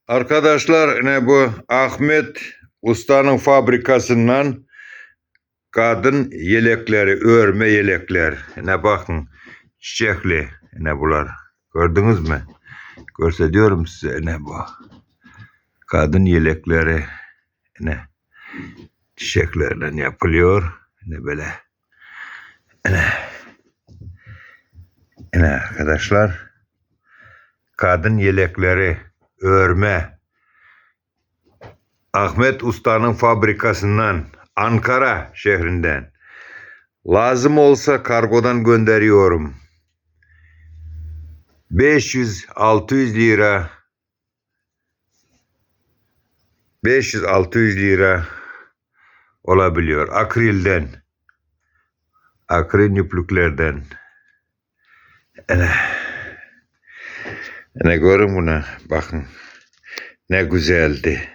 Arkadaşlar ne bu Ahmet Usta'nın fabrikasından kadın yelekleri, örme yelekler. Ne bakın çiçekli ne bunlar. Gördünüz mü? Gösteriyorum size ne bu. Kadın yelekleri ne çiçeklerden yapılıyor. Ne böyle. Ne arkadaşlar. Kadın yelekleri örme. Ahmet Usta'nın fabrikasından, Ankara şehrinden. Lazım olsa kargodan gönderiyorum. 500-600 lira 500-600 lira olabiliyor. Akrilden. Akril yüplüklerden. Ne görün buna. Bakın. Ne güzeldi.